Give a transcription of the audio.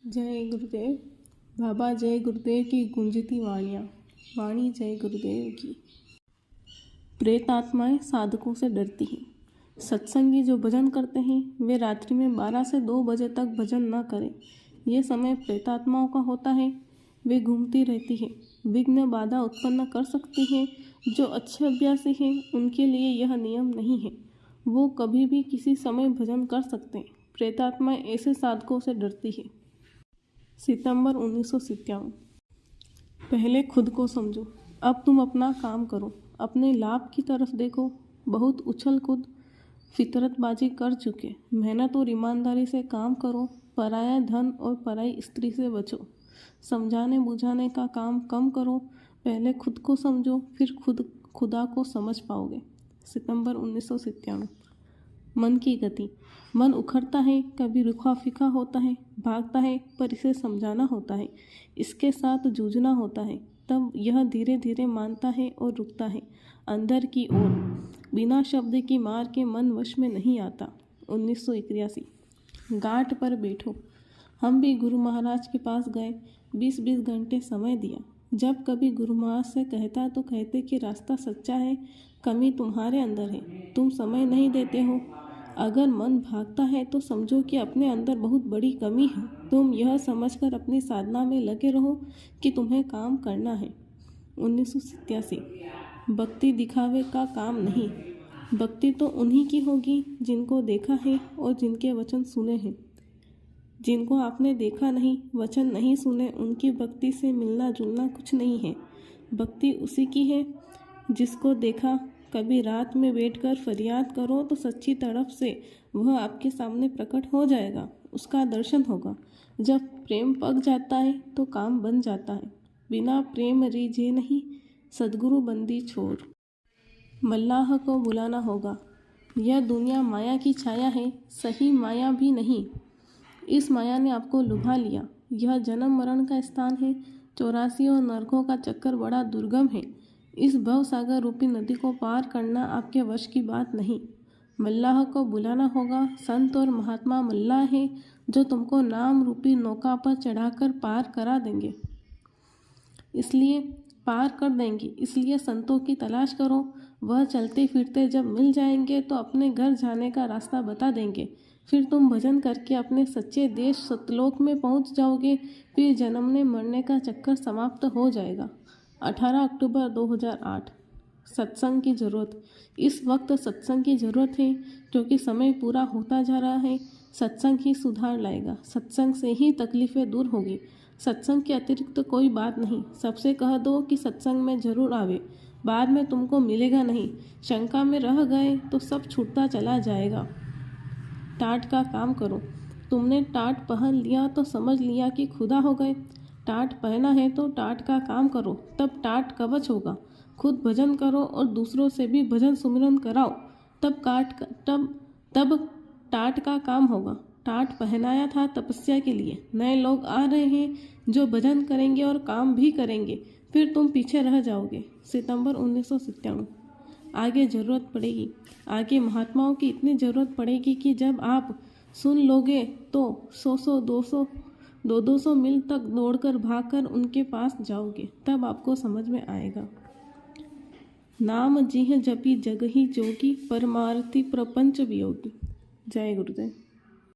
जय गुरुदेव। बाबा जय गुरुदेव की गुंजती वाणियाँ, वाणी जय गुरुदेव की। प्रेत आत्माएं साधकों से डरती हैं। सत्संगी जो भजन करते हैं वे रात्रि में 12 से 2 बजे तक भजन न करें। यह समय प्रेतात्माओं का होता है। वे घूमती रहती है, विघ्न बाधा उत्पन्न कर सकती हैं। जो अच्छे अभ्यासी हैं उनके लिए यह नियम नहीं है। वो कभी भी किसी समय भजन कर सकते हैं। प्रेतात्माएं ऐसे साधकों से डरती है। सितंबर 1997। पहले खुद को समझो, अब तुम अपना काम करो, अपने लाभ की तरफ देखो। बहुत उछल कूद फितरतबाजी कर चुके। मेहनत और ईमानदारी से काम करो। पराया धन और पराई स्त्री से बचो। समझाने बुझाने का काम कम करो। पहले खुद को समझो, फिर खुदा को समझ पाओगे। सितंबर 1997। मन की गति। मन उखड़ता है, कभी रुखा फीका होता है, भागता है, पर इसे समझाना होता है, इसके साथ जूझना होता है। तब यह धीरे धीरे मानता है और रुकता है अंदर की ओर। बिना शब्द की मार के मन वश में नहीं आता। 1981। घाट पर बैठो। हम भी गुरु महाराज के पास गए, 20-20 घंटे समय दिया। जब कभी गुरु महाराज से कहता तो कहते कि रास्ता सच्चा है, कमी तुम्हारे अंदर है, तुम समय नहीं देते हो। अगर मन भागता है तो समझो कि अपने अंदर बहुत बड़ी कमी है। तुम यह समझकर अपनी साधना में लगे रहो कि तुम्हें काम करना है। 1987। भक्ति दिखावे का काम नहीं। भक्ति तो उन्हीं की होगी जिनको देखा है और जिनके वचन सुने हैं। जिनको आपने देखा नहीं, वचन नहीं सुने, उनकी भक्ति से मिलना जुलना कुछ नहीं है। भक्ति उसी की है जिसको देखा। कभी रात में बैठकर फरियाद करो तो सच्ची तड़प से वह आपके सामने प्रकट हो जाएगा, उसका दर्शन होगा। जब प्रेम पक जाता है तो काम बन जाता है। बिना प्रेम रीझे नहीं, सद्गुरु बंदी छोड़। मल्लाह को बुलाना होगा। यह दुनिया माया की छाया है, सही माया भी नहीं। इस माया ने आपको लुभा लिया। यह जन्म मरण का स्थान है। 84 और नरकों का चक्कर बड़ा दुर्गम है। इस भव सागर रूपी नदी को पार करना आपके वश की बात नहीं। मल्लाह को बुलाना होगा। संत और महात्मा मल्लाह है जो तुमको नाम रूपी नौका पर चढ़ाकर पार करा देंगे, इसलिए पार कर देंगे। इसलिए संतों की तलाश करो। वह चलते फिरते जब मिल जाएंगे तो अपने घर जाने का रास्ता बता देंगे। फिर तुम भजन करके अपने सच्चे देश सतलोक में पहुंच जाओगे। फिर जन्मने मरने का चक्कर समाप्त हो जाएगा। 18 अक्टूबर 2008। सत्संग की ज़रूरत। इस वक्त सत्संग की ज़रूरत है क्योंकि समय पूरा होता जा रहा है। सत्संग ही सुधार लाएगा। सत्संग से ही तकलीफ़ें दूर होगी। सत्संग के अतिरिक्त कोई बात नहीं। सबसे कह दो कि सत्संग में ज़रूर आवे, बाद में तुमको मिलेगा नहीं। शंका में रह गए तो सब छूटता चला जाएगा। टाट का काम करो। तुमने टाट पहन लिया तो समझ लिया कि खुदा हो गए। टाट पहना है तो टाट का काम करो, तब टाट कवच होगा। खुद भजन करो और दूसरों से भी भजन सुमिरन कराओ, तब टाट का काम होगा। टाट पहनाया था तपस्या के लिए। नए लोग आ रहे हैं जो भजन करेंगे और काम भी करेंगे, फिर तुम पीछे रह जाओगे। सितंबर 1997। आगे ज़रूरत पड़ेगी। आगे महात्माओं की इतनी ज़रूरत पड़ेगी कि जब आप सुन लोगे तो 100 200 मील तक दौड़कर भागकर उनके पास जाओगे, तब आपको समझ में आएगा। नाम जिह जपी जग ही जोगी, परमार्थी प्रपंच वियोगी। जय गुरुदेव।